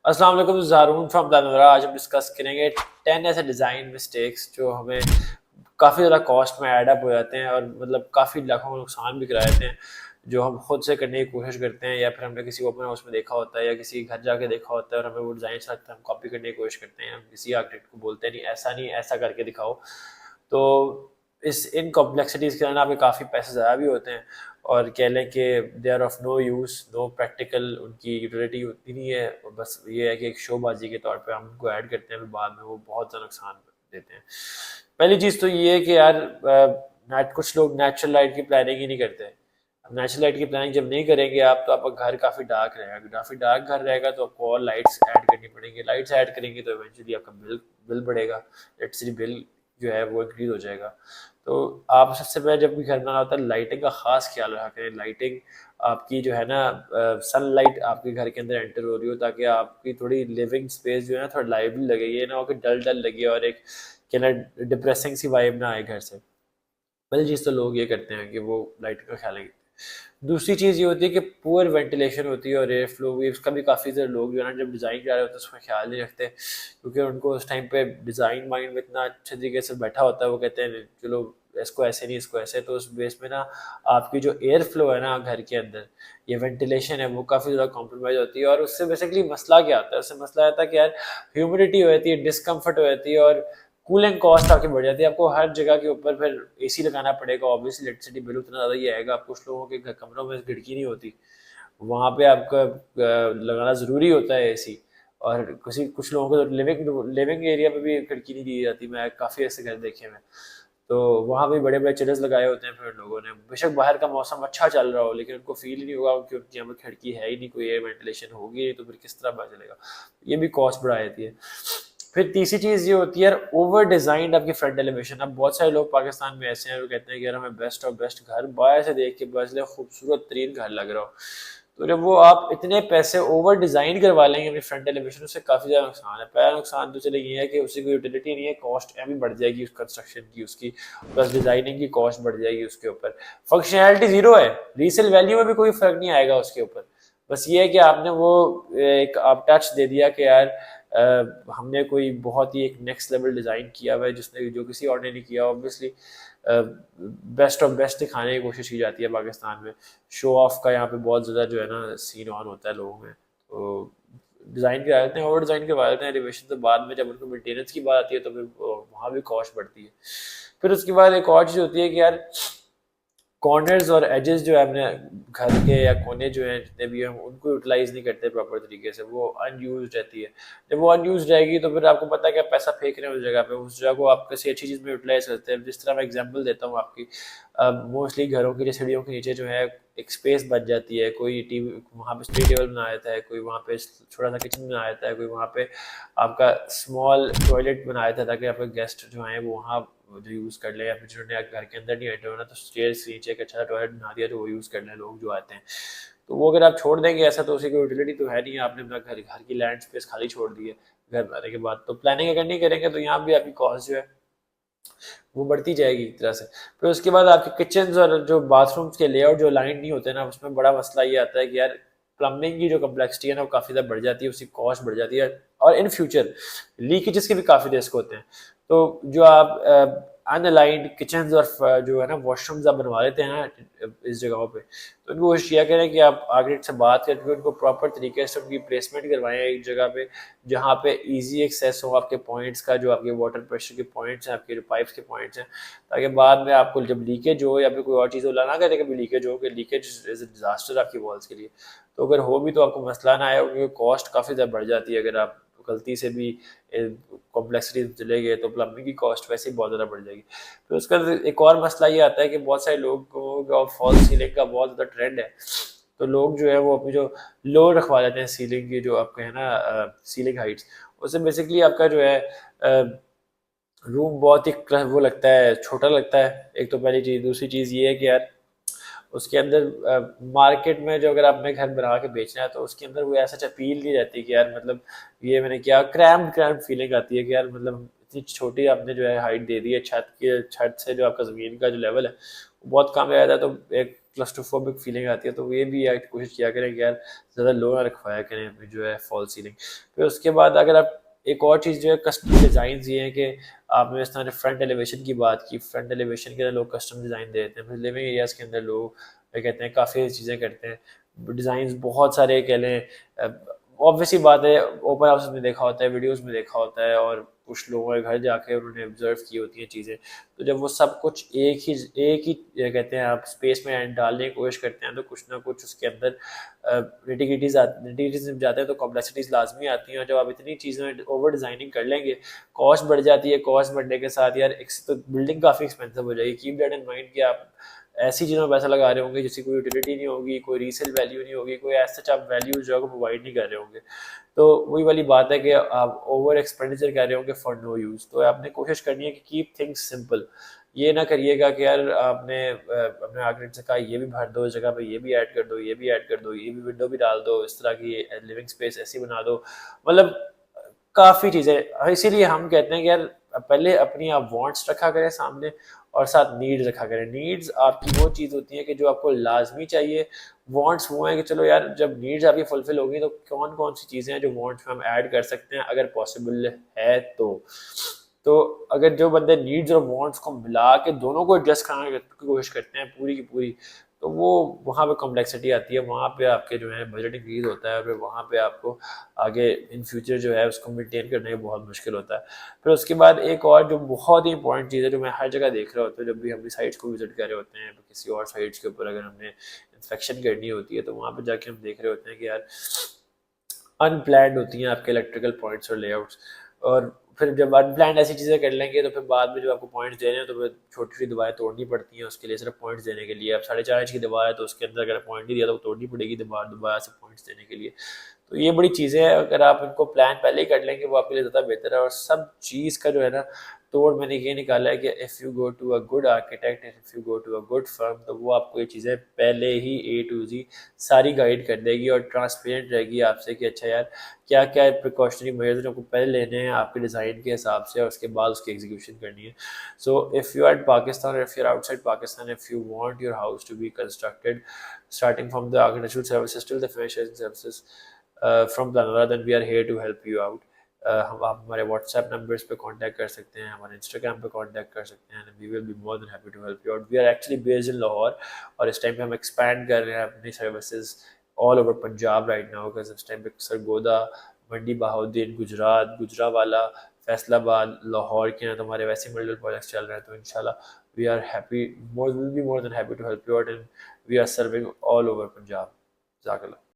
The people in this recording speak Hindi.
अस्सलाम वालेकुम, ज़ारून फ्रॉम दानवरा। आज हम डिस्कस करेंगे 10 ऐसे डिज़ाइन मिस्टेक्स जो हमें काफ़ी ज़्यादा कॉस्ट में ऐड अप हो जाते हैं और मतलब काफ़ी लाखों का नुकसान भी करा देते हैं, जो हम खुद से करने की कोशिश करते हैं या फिर हमने किसी ओपन हाउस में देखा होता है या किसी घर जाके देखा होता है और हमें वो डिज़ाइन अच्छा लगता है, हम कॉपी करने की कोशिश करते हैं। हम किसी आर्किटेक्ट को बोलते हैं नहीं, ऐसा करके दिखाओ। तो इस इन कॉम्प्लेक्सिटीज़ के कारण आपके काफ़ी पैसे ज़ाया भी होते हैं और कह लें कि they are of no use, no practical, उनकी यूटिलिटी उतनी नहीं है। और बस ये है कि एक शोबाजी के तौर पे हम उनको ऐड करते हैं, फिर बाद में वो बहुत ज़्यादा नुकसान देते हैं। पहली चीज़ तो ये है कि यार कुछ लोग नेचुरल लाइट की प्लानिंग ही नहीं करते। नेचुरल लाइट की प्लानिंग जब नहीं करेंगे आप, तो आपका घर काफ़ी डार्क रहेगा। काफ़ी डार्क घर रहेगा तो आपको और लाइट्स ऐड करनी पड़ेंगी। लाइट्स ऐड करेंगे तो इवेंचुअली आपका बिल बिल बढ़ेगा, इलेक्ट्रिसिटी बिल जो है वो इंक्रीज हो जाएगा। तो आप सबसे पहले जब भी घर बनाना होता है, लाइटिंग का खास ख्याल रखा करें। लाइटिंग आपकी जो है ना, सनलाइट आपके घर के अंदर एंटर हो रही हो, ताकि आपकी थोड़ी लिविंग स्पेस जो है ना थोड़ा लाइवली लगे। ये ना हो कि डल डल लगे और एक क्या ना डिप्रेसिंग सी वाइब ना आए घर से। पहली चीज़ तो लोग ये करते हैं कि वो लाइट का ख्याल नहीं करते। दूसरी चीज़ ये होती है कि पुअर वेंटिलेशन होती है और एयर फ्लो वेव्स का भी काफ़ी सारे लोग जो है ना, जब डिज़ाइन कर रहे होते हैं उसका ख्याल नहीं रखते, क्योंकि उनको उस टाइम पे डिज़ाइन माइंड में इतना अच्छे तरीके से बैठा होता है। वो कहते हैं चलो इसको ऐसे नहीं, इसको ऐसे। तो उस बेस में ना आपकी जो एयर फ्लो है ना घर के अंदर, ये वेंटिलेशन है, वो काफ़ी ज़्यादा कॉम्प्रोमाइज़ होती है। और उससे बेसिकली मसला क्या आता है? उससे मसला आता है कि यार ह्यूमिडिटी हो जाती है, डिस्कम्फर्ट हो जाती है और कूलिंग कॉस्ट आपकी बढ़ जाती है। आपको हर जगह के ऊपर फिर एसी लगाना पड़ेगा। ऑब्वियसली इलेक्ट्रिसिटी बिल उतना ज़्यादा ही आएगा। कुछ लोगों के कमरों में खिड़की नहीं होती, वहाँ पे आपका लगाना ज़रूरी होता है एसी। और किसी कुछ लोगों को तो लिविंग लिविंग एरिया में भी खिड़की नहीं दी जाती। मैं काफ़ी ऐसे घर देखे हैं। तो वहाँ भी बड़े बड़े चिल्ड्स लगाए होते हैं फिर लोगों ने, बेशक बाहर का मौसम अच्छा चल रहा हो, लेकिन उनको फील ही नहीं होगा कि उनकी यहाँ पर खिड़की है ही नहीं, कोई एयर वेंटिलेशन होगी नहीं, तो फिर किस तरह पता चलेगा। ये भी कॉस्ट बढ़ा देती है। फिर तीसरी चीज़ ये होती है यार, ओवर डिजाइंड आपकी फ्रंट एलिवेशन। अब बहुत सारे लोग पाकिस्तान में ऐसे हैं जो कहते हैं कि यार हमें बेस्ट ऑफ बेस्ट घर बाहर से देख के बस खूबसूरत तरीन घर लग रहा हो। तो जब वो आप इतने पैसे ओवर डिजाइन करवा लेंगे अपनी फ्रंट एलिवेशन, उससे काफी ज्यादा नुकसान है। पहला नुकसान तो चले ये है कि उसकी कोई यूटिलिटी नहीं है, कॉस्ट अभी बढ़ जाएगी उस कंस्ट्रक्शन की, उसकी प्लस डिजाइनिंग की कॉस्ट बढ़ जाएगी उसके ऊपर। फंक्शनैलिटी जीरो है, रीसेल वैल्यू में भी कोई फर्क नहीं आएगा उसके ऊपर। बस ये है कि आपने वो एक आप टच दे दिया कि यार हमने कोई बहुत ही एक नेक्स्ट लेवल डिज़ाइन किया हुआ है, जिसने जो किसी और ने नहीं किया। ऑब्वियसली बेस्ट ऑफ बेस्ट दिखाने की कोशिश की जाती है पाकिस्तान में। शो ऑफ का यहाँ पे बहुत ज़्यादा जो है ना सीन ऑन होता है लोगों में। तो डिज़ाइन करवा देते हैं, ओवर डिज़ाइन करवा देते हैं एलिवेशन। तो बाद में जब उनको मेंटेनेंस की बात आती है तो फिर वहाँ भी कॉस्ट बढ़ती है। फिर उसके बाद एक और चीज़ होती है कि यार कॉर्नर्स और एजेस जो है अपने घर के या कोने जो हैं जितने भी हैं, उनको यूटिलाइज नहीं करते प्रॉपर तरीके से। वो अनयूज रहती है। जब वो अनयूज रहेगी तो फिर आपको पता है कि आप पैसा फेंक रहे हैं उस जगह पे, उस जगह को आप किसी अच्छी चीज़ में यूटिलाइज करते हैं। जिस तरह मैं एग्जांपल देता हूँ आपकी, मोस्टली घरों की सीढ़ियों के नीचे जो है एक स्पेस बच जाती है। कोई टीवी वहाँ पे स्टडी टेबल बना देता है, कोई वहाँ पे छोटा सा किचन बना देता है, कोई वहाँ पे आपका स्मॉल टॉयलेट बना देता है, ताकि आपके गेस्ट जो हैं वो वहाँ जो यूज़ कर ले। या फिर जिन्होंने घर के अंदर नहीं एंटर होना, तो स्टेयर्स के नीचे एक अच्छा टॉयलेट बना दिया तो वो यूज़ कर लें लोग जो आते हैं। तो वो अगर आप छोड़ देंगे ऐसा, तो उसी की यूटिलिटी तो है नहीं। आपने अपना घर घर की लैंड स्पेस खाली छोड़ दी है घर बनाने के बाद। तो प्लानिंग अगर नहीं करेंगे तो यहाँ भी आपकी कॉस्ट जो है वो बढ़ती जाएगी एक तरह से। फिर उसके बाद आपके किचन और जो बाथरूम्स के लेआउट जो लाइन नहीं होते ना, उसमें बड़ा मसला ये आता है कि यार प्लम्बिंग की जो कम्प्लेक्सिटी है ना वो काफ़ी ज़्यादा बढ़ जाती है, उसकी कॉस्ट बढ़ जाती है। और इन फ्यूचर लीकेजेस के भी काफ़ी रिस्क होते हैं। तो जो आप अनअलाइंड किचन और जो है ना वॉशरूम्स आप बनवा लेते हैं ना इस जगहों पे, तो उनको कोशिश किया करें कि आप आर्किटेक्ट से बात करके उनको प्रॉपर तरीके से उनकी प्लेसमेंट करवाएं एक जगह पे, जहाँ पे इजी एक्सेस हो आपके पॉइंट्स का, जो आपके वाटर प्रेशर के पॉइंट्स हैं, आपके जो पाइप्स के पॉइंट्स हैं, ताकि बाद में आपको जब लीकेज हो या फिर कोई और चीज़ हो, ना करें कभी लीकेज हो, कि लीकेज इज अ डिजास्टर आपकी वॉल्स के लिए। तो अगर हो भी तो आपको मसला ना आए, उनकी कॉस्ट काफ़ी ज़्यादा बढ़ जाती है। अगर आप गलती से भी कॉम्प्लेक्सिटी चले गए तो प्लम्बिंग की कॉस्ट वैसे ही बहुत ज़्यादा बढ़ जाएगी। फिर उसका एक और मसला ये आता है कि बहुत सारे लोगों का फॉल सीलिंग का बहुत ज़्यादा ट्रेंड है। तो लोग जो है वो अपनी जो लो रखवा लेते हैं सीलिंग की, जो आपके है ना सीलिंग हाइट्स, उससे बेसिकली आपका जो है रूम बहुत ही वो लगता है, छोटा लगता है। एक तो पहली चीज़। दूसरी चीज़ ये है कि यार उसके अंदर मार्केट में जो अगर आपने घर बना के बेचना है तो उसके अंदर वो ऐसा अपील नहीं रहती कि यार मतलब ये मैंने क्या क्रैम्प क्रैम्प फीलिंग आती है कि यार मतलब इतनी छोटी आपने जो है हाइट दे दी है। छत से जो आपका ज़मीन का जो लेवल है वो बहुत कम रहता है। तो एक क्लस्ट्रोफोबिक फीलिंग आती है, तो ये भी यार कोशिश किया करें कि यार ज़्यादा लो ना रखवाया करें अपनी जो है फॉल सीलिंग। फिर उसके बाद अगर आप एक और चीज़ जो है कस्टम डिज़ाइन ये है कि आपने इस तरह फ्रंट एलिवेशन की बात की, फ्रंट एलिवेशन के अंदर लोग कस्टम डिज़ाइन दे देते हैं, फिर लिविंग एरियाज़ के अंदर लोग क्या कहते हैं काफ़ी चीज़ें करते हैं, डिज़ाइंस बहुत सारे कह लें ऑब्वियसली बात है, ओपन हाउस में देखा होता है, वीडियोस में देखा होता है और कुछ लोगों के घर जाके उन्होंने ऑब्जर्व की होती हैं चीज़ें। तो जब वो सब कुछ एक ही क्या कहते हैं आप स्पेस में डालने की कोशिश करते हैं, तो कुछ ना कुछ उसके अंदर निटिग्रिटीज़ जब जाते हैं तो कॉम्प्लेक्सिटीज़ लाजमी आती हैं, और जब आप इतनी चीज़ें ओवर डिज़ाइनिंग कर लेंगे, कॉस्ट बढ़ जाती है। कॉस्ट बढ़ने के साथ यार एक तो बिल्डिंग काफ़ी एक्सपेंसिव हो जाएगी। कीप दैट इन माइंड कि आप ऐसी चीज़ों में पैसा लगा रहे होंगे जिसकी कोई यूटिलिटी नहीं होगी, कोई रीसेल वैल्यू नहीं होगी, कोई एज सच आप वैल्यू जो है प्रोवाइड नहीं कर रहे होंगे। तो वही वाली बात है कि आप ओवर एक्सपेंडिचर कर रहे होंगे फॉर नो यूज़। तो आपने कोशिश करनी है कि कीप थिंग्स सिंपल। ये ना करिएगा कि यार आपने अपने आर्किटेक्ट से कहा ये भी भर दो, इस जगह पे ये भी ऐड कर दो, ये भी ऐड कर दो, ये भी विंडो भी डाल दो, इस तरह की लिविंग स्पेस ऐसी बना दो। मतलब काफ़ी चीज़ें, इसीलिए हम कहते हैं कि यार पहले अपनी आप वांट्स रखा करें सामने और साथ नीड्स रखा करें। नीड्स आपकी वो चीज़ होती है कि जो आपको लाज़मी चाहिए, वांट्स वो हैं कि चलो यार जब नीड्स आपकी फुलफ़िल होगी तो कौन-कौन सी चीज़ें हैं जो वांट्स में हम ऐड कर सकते हैं अगर पॉसिबल है तो। तो अगर जो बंदे नीड्स और वांट्स को मिला के दोनों को एडजस्ट कराने की कोशिश करते हैं पूरी की पूरी, तो वो वहाँ पे कॉम्प्लेक्सिटी आती है, वहाँ पे आपके जो है बजट इंक्रीज़ होता है और फिर वहाँ पे आपको आगे इन फ्यूचर जो है उसको मेंटेन करने में बहुत मुश्किल होता है। फिर उसके बाद एक और जो बहुत ही इंपॉर्टेंट चीज़ है जो मैं हर जगह देख रहा होता हूँ जब भी हम अपनी साइट्स को विज़िट कर रहे होते हैं, किसी और साइट्स के ऊपर अगर हमने इंस्पेक्शन करनी होती है तो वहाँ पे जाके हम देख रहे होते हैं कि यार अनप्लैन्ड होती हैं आपके इलेक्ट्रिकल पॉइंट्स और लेआउट्स। और फिर जब अनप्लैन्ड ऐसी चीज़ें कर लेंगे तो फिर बाद में जब आपको पॉइंट्स देने हैं तो फिर छोटी-छोटी दीवारें तोड़नी पड़ती हैं उसके लिए, सिर्फ पॉइंट्स देने के लिए। अब 4.5 इंच की दीवार है तो उसके अंदर अगर पॉइंट नहीं दिया तो वो तोड़नी पड़ेगी दीवार दोबारा से पॉइंट्स देने के लिए। तो ये बड़ी चीज़ें हैं, अगर आप इनको प्लान पहले ही कर लेंगे वो आपके लिए ज़्यादा बेहतर है। और सब चीज़ का जो है ना तोड़ मैंने ये निकाला है कि if you go to a good architect, if you go to a good firm, तो वो आपको ये चीज़ें पहले ही ए टू ज़ी सारी गाइड कर देगी और ट्रांसपेरेंट रहेगी आपसे कि अच्छा यार क्या-क्या प्रिकॉशनरी मेजर्स आपको पहले लेने हैं आपके डिज़ाइन के हिसाब से और उसके बाद उसकी एग्जीक्यूशन करनी है। So if you are in Pakistan और if you are outside Pakistan, if you want your house to be constructed starting from the architectural services till the finishing services from Planra, then we are here to help you out. हम आप हमारे व्हाट्सएप नंबर्स पे कांटेक्ट कर सकते हैं, हमारे इंस्टाग्राम पे कांटेक्ट कर सकते हैं, we will be more than happy to help you out. We are actually based in Lahore और इस टाइम पे हम एक्सपैंड कर रहे हैं अपनी services all over Punjab right now, because इस टाइम पे सरगोदा, मंडी बहाउद्दीन, गुजरात, गुजरावाला, फैसलाबाद, लाहौर के यहाँ तो हमारे वैसे मल्टीपल प्रोजेक्ट्स चल रहे हैं। तो इंशाल्लाह we are happy, more will be more than happy to help you out and we are serving all over Punjab. जज़ाकल्लाह।